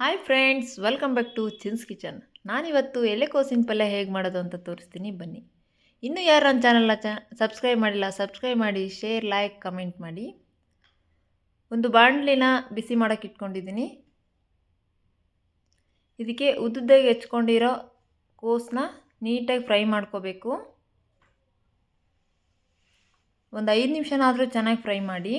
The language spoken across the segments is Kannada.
Hi friends, welcome back to Chin's kitchen. ನಾನಿವತ್ತು ಎಲೆಕೋಸಿನ ಪಲ್ಯ ಹೇಗೆ ಮಾಡೋದು ಅಂತ ತೋರಿಸ್ತೀನಿ, ಬನ್ನಿ. ಇನ್ನೂ ಯಾರು ನನ್ನ ಚಾನಲ್ನ ಸಬ್ಸ್ಕ್ರೈಬ್ ಮಾಡಿಲ್ಲ, ಸಬ್ಸ್ಕ್ರೈಬ್ ಮಾಡಿ, ಶೇರ್, ಲೈಕ್, ಕಮೆಂಟ್ ಮಾಡಿ. ಒಂದು ಬಾಣಲಿನ ಬಿಸಿ ಮಾಡೋಕ್ಕೆ ಇಟ್ಕೊಂಡಿದ್ದೀನಿ. ಇದಕ್ಕೆ ಉದ್ದುದ್ದಾಗಿ ಹೆಚ್ಕೊಂಡಿರೋ ಕೋಸನ್ನ ನೀಟಾಗಿ ಫ್ರೈ ಮಾಡ್ಕೋಬೇಕು. ಒಂದು 5 ನಿಮಿಷನಾದರೂ ಚೆನ್ನಾಗಿ ಫ್ರೈ ಮಾಡಿ.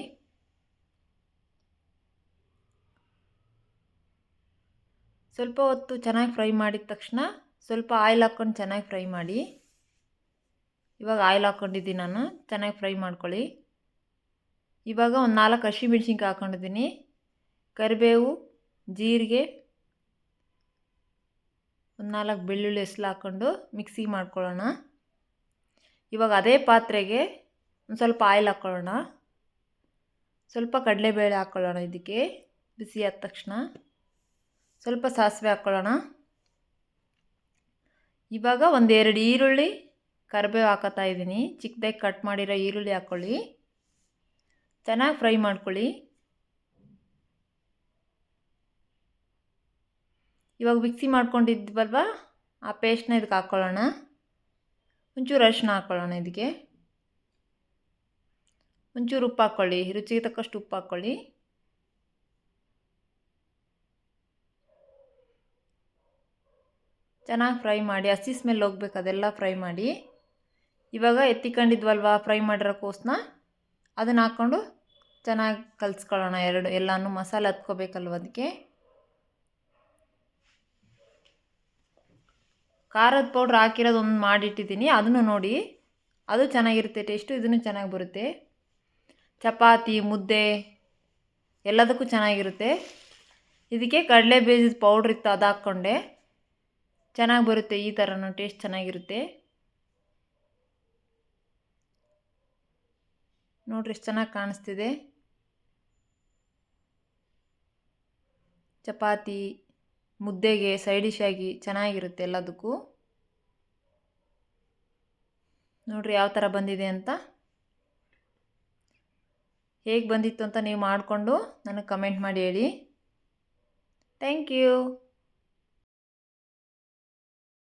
ಸ್ವಲ್ಪ ಹೊತ್ತು ಚೆನ್ನಾಗಿ ಫ್ರೈ ಮಾಡಿದ ತಕ್ಷಣ ಸ್ವಲ್ಪ ಆಯಿಲ್ ಹಾಕ್ಕೊಂಡು ಚೆನ್ನಾಗಿ ಫ್ರೈ ಮಾಡಿ. ಇವಾಗ ಆಯಿಲ್ ಹಾಕ್ಕೊಂಡಿದ್ದೀನಿ ನಾನು, ಚೆನ್ನಾಗಿ ಫ್ರೈ ಮಾಡ್ಕೊಳ್ಳಿ. ಇವಾಗ ಒಂದು 4 ಹಸಿಮೆಣ್ಸಿನ್ಕಾಯಿ ಹಾಕ್ಕೊಂಡಿದ್ದೀನಿ. ಕರಿಬೇವು, ಜೀರಿಗೆ, ಒಂದು 4 ಬೆಳ್ಳುಳ್ಳಿ ಹೆಸಲು ಹಾಕ್ಕೊಂಡು ಮಿಕ್ಸಿಗೆ ಮಾಡ್ಕೊಳ್ಳೋಣ. ಇವಾಗ ಅದೇ ಪಾತ್ರೆಗೆ ಒಂದು ಸ್ವಲ್ಪ ಆಯಿಲ್ ಹಾಕ್ಕೊಳ್ಳೋಣ. ಸ್ವಲ್ಪ ಕಡಲೆಬೇಳೆ ಹಾಕ್ಕೊಳ್ಳೋಣ. ಇದಕ್ಕೆ ಬಿಸಿ ಆದ ತಕ್ಷಣ ಸ್ವಲ್ಪ ಸಾಸಿವೆ ಹಾಕ್ಕೊಳ್ಳೋಣ. ಇವಾಗ 1-2 ಈರುಳ್ಳಿ, ಕರಿಬೇವು ಹಾಕೋತಾ ಇದ್ದೀನಿ. ಚಿಕ್ಕದಾಗಿ ಕಟ್ ಮಾಡಿರೋ ಈರುಳ್ಳಿ ಹಾಕ್ಕೊಳ್ಳಿ. ಚೆನ್ನಾಗಿ ಫ್ರೈ ಮಾಡ್ಕೊಳ್ಳಿ. ಇವಾಗ ಮಿಕ್ಸಿ ಮಾಡ್ಕೊಂಡಿದ್ವಲ್ವ, ಆ ಪೇಸ್ಟ್ನ ಇದಕ್ಕೆ ಹಾಕ್ಕೊಳ್ಳೋಣ. ಒಂಚೂರು ಅರಿಶಿನ ಹಾಕ್ಕೊಳ್ಳೋಣ. ಇದಕ್ಕೆ ಒಂಚೂರು ಉಪ್ಪು ಹಾಕ್ಕೊಳ್ಳಿ, ರುಚಿಗೆ ತಕ್ಕಷ್ಟು ಉಪ್ಪು ಹಾಕ್ಕೊಳ್ಳಿ. ಚೆನ್ನಾಗಿ ಫ್ರೈ ಮಾಡಿ, ಹಸಿ ಸ್ಮೆಲ್ ಹೋಗ್ಬೇಕು, ಅದೆಲ್ಲ ಫ್ರೈ ಮಾಡಿ. ಇವಾಗ ಎತ್ತಿಕೊಂಡಿದ್ವಲ್ವ ಫ್ರೈ ಮಾಡಿರೋ ಕೋಸನ್ನ ಅದನ್ನು ಹಾಕ್ಕೊಂಡು ಚೆನ್ನಾಗಿ ಕಲಿಸ್ಕೊಳ್ಳೋಣ. ಎಲ್ಲನೂ ಮಸಾಲೆ ಹತ್ಕೋಬೇಕಲ್ವ, ಅದಕ್ಕೆ ಖಾರದ ಪೌಡ್ರ್ ಹಾಕಿರೋದು ಒಂದು ಮಾಡಿಟ್ಟಿದ್ದೀನಿ, ಅದನ್ನು ನೋಡಿ. ಅದು ಚೆನ್ನಾಗಿರುತ್ತೆ ಟೇಸ್ಟು, ಇದನ್ನು ಚೆನ್ನಾಗಿ ಬರುತ್ತೆ. ಚಪಾತಿ, ಮುದ್ದೆ ಎಲ್ಲದಕ್ಕೂ ಚೆನ್ನಾಗಿರುತ್ತೆ. ಇದಕ್ಕೆ ಕಡಲೆ ಬೀಜದ ಪೌಡ್ರ್ ಇತ್ತು, ಅದು ಹಾಕ್ಕೊಂಡೆ. ಚೆನ್ನಾಗಿ ಬರುತ್ತೆ, ಈ ಥರನೂ ಟೇಸ್ಟ್ ಚೆನ್ನಾಗಿರುತ್ತೆ. ನೋಡ್ರಿ ಎಷ್ಟು ಚೆನ್ನಾಗಿ ಕಾಣಿಸ್ತಿದೆ. ಚಪಾತಿ, ಮುದ್ದೆಗೆ ಸೈಡ್ ಡಿಶ್ ಆಗಿ ಚೆನ್ನಾಗಿರುತ್ತೆ ಎಲ್ಲದಕ್ಕೂ. ನೋಡ್ರಿ ಯಾವ ಥರ ಬಂದಿದೆ ಅಂತ. ಹೇಗೆ ಬಂದಿತ್ತು ಅಂತ ನೀವು ಮಾಡಿಕೊಂಡು ನನಗೆ ಕಮೆಂಟ್ ಮಾಡಿ ಹೇಳಿ. Thank you.